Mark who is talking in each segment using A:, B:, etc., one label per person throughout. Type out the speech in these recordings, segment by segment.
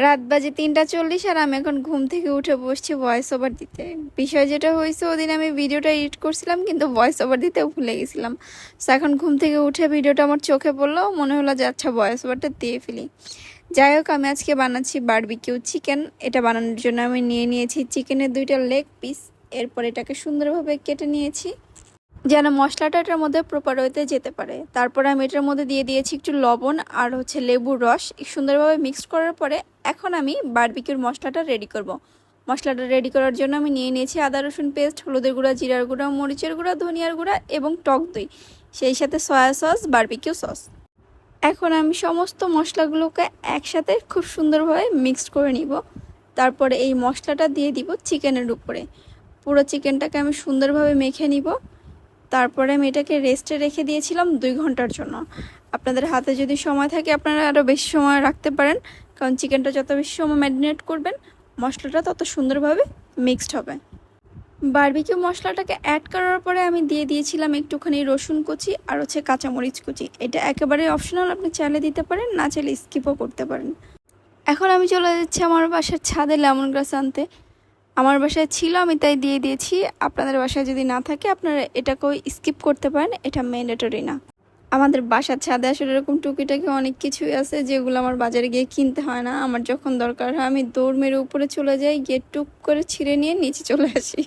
A: রাত বাজে 3:40 আর আমি এখন ঘুম থেকে উঠে বসছি ভয়েস ওভার দিতে। বিষয় যেটা হয়েছে, ওদিন আমি ভিডিওটা এডিট করছিলাম কিন্তু ভয়েস ওভার দিতেও ভুলে গেছিলাম। সো এখন ঘুম থেকে উঠে ভিডিওটা আমার চোখে পড়লো, মনে হলো যে আচ্ছা ভয়েস ওভারটা দিয়ে ফেলি। যাই হোক, আমি আজকে বানাচ্ছি বারবিকিউ চিকেন। এটা বানানোর জন্য আমি নিয়েছি চিকেনের 2টা লেগ পিস। এরপর এটাকে সুন্দরভাবে কেটে নিয়েছি যেন মশলাটা এটার মধ্যে প্রপার ওয়েতে যেতে পারে। তারপর আমি এটার মধ্যে দিয়ে দিয়েছি একটু লবণ আর লেবুর রস। সুন্দরভাবে মিক্সড করার পরে এখন আমি বারবিকিউর মশলাটা রেডি করব। মশলাটা রেডি করার জন্য আমি নিয়েছি আদা রসুন পেস্ট, হলুদের গুঁড়া, জিরার গুঁড়া, মরিচের গুঁড়া, ধনিয়ার গুঁড়া এবং টক দই, সেই সাথে সয়া সস, বারবিকিউ সস। এখন আমি সমস্ত মশলাগুলোকে একসাথে খুব সুন্দরভাবে মিক্সড করে নিব। তারপরে এই মশলাটা দিয়ে দিব চিকেনের উপরে। পুরো চিকেনটাকে আমি সুন্দরভাবে মেখে নিব। তারপরে আমি এটাকে রেস্টে রেখে দিয়েছিলাম 2 ঘন্টার জন্য। আপনাদের হাতে যদি সময় থাকে আপনারা আরও বেশি সময় রাখতে পারেন, কারণ চিকেনটা যত বেশি সময় ম্যারিনেট করবেন মশলাটা তত সুন্দরভাবে মিক্সড হবে। বারবিকিউ মশলাটাকে অ্যাড করার পরে আমি দিয়ে দিয়েছিলাম একটুখানি রসুন কুচি আর কাঁচামরিচ কুচি। এটা একেবারে অপশনাল, আপনি চাইলে দিতে পারেন, না চাইলে স্কিপও করতে পারেন। এখন আমি চলে যাচ্ছি আমার বাসার ছাদে লেমন গ্রাস আনতে। আমার বাসায় ছিল, আমি তাই দিয়ে দিয়েছি। আপনাদের বাসায় যদি না থাকে আপনারা এটাকেও স্কিপ করতে পারেন, এটা ম্যান্ডেটরি না। আমাদের বাসার ছাদে আসলে এরকম টুকিটাকি অনেক কিছুই আছে যেগুলো আমার বাজারে গিয়ে কিনতে হয় না। আমার যখন দরকার হয় আমি দৌড় মেরে উপরে চলে যাই, গিয়ে টুক করে ছিঁড়ে নিয়ে নিচে চলে আসি।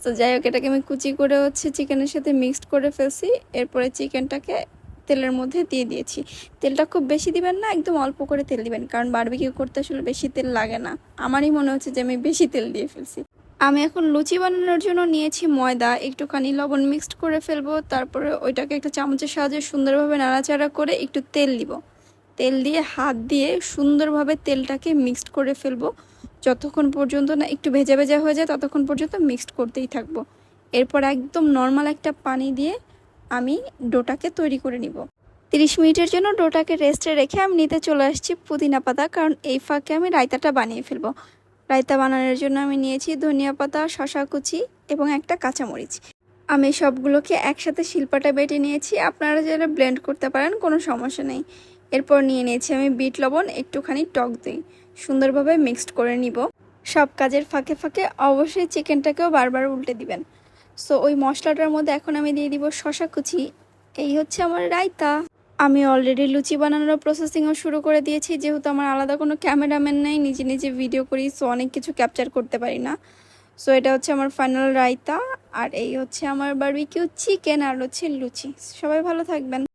A: তো যাই হোক, এটাকে আমি কুচি করে চিকেনের সাথে মিক্সড করে ফেলছি। এরপরে চিকেনটাকে তেলের মধ্যে দিয়ে দিয়েছি। তেলটা খুব বেশি দিবেন না, একদম অল্প করে তেল দিবেন, কারণ বারবিকিউ করতে আসলে বেশি তেল লাগে না। আমারই মনে হচ্ছে যে আমি বেশি তেল দিয়ে ফেলছি। আমি এখন লুচি বানানোর জন্য নিয়েছি ময়দা, একটুখানি লবণ মিক্সড করে ফেলবো। তারপরে ওইটাকে একটা চামচের সাহায্যে সুন্দরভাবে নাড়াচাড়া করে একটু তেল দিব। তেল দিয়ে হাত দিয়ে সুন্দরভাবে তেলটাকে মিক্সড করে ফেলবো। যতক্ষণ পর্যন্ত না একটু ভেজা ভেজা হয়ে যায় ততক্ষণ পর্যন্ত মিক্সড করতেই থাকবো। এরপর একদম নর্মাল একটা পানি দিয়ে আমি ডোটাকে তৈরি করে নিব। 30 মিনিটের জন্য ডোটাকে রেস্টে রেখে আমি নিতে চলে আসছি পুদিনা পাতা, কারণ এই ফাঁকে আমি রায়তাটা বানিয়ে ফেলবো। রায়তা বানানোর জন্য আমি নিয়েছি ধনিয়া পাতা, শসা কুচি এবং একটা কাঁচামরিচ। আমি সবগুলোকে একসাথে শিলপাটা বেটে নিয়েছি, আপনারা যারা ব্লেন্ড করতে পারেন কোনো সমস্যা নেই। এরপর নিয়েছি আমি বিট লবণ, একটুখানি টক দই, সুন্দরভাবে মিক্সড করে নিব। সব কাজের ফাঁকে ফাঁকে অবশ্যই চিকেনটাকেও বারবার উল্টে দিবেন। সো ওই মশলাটার মধ্যে এখন আমি দিয়ে দিব শসা কুচি। এই হচ্ছে আমার রায়তা। আমি অলরেডি লুচি বানানোর প্রসেসিংও শুরু করে দিয়েছি, যেহেতু আমার আলাদা কোনো ক্যামেরাম্যান নেই, নিজে নিজে ভিডিও করি, সো অনেক কিছু ক্যাপচার করতে পারি না। সো এটা হচ্ছে আমার ফাইনাল রায়তা, আর এই হচ্ছে আমার বারবিকিউ চিকেন আর লুচি। সবাই ভালো থাকবেন।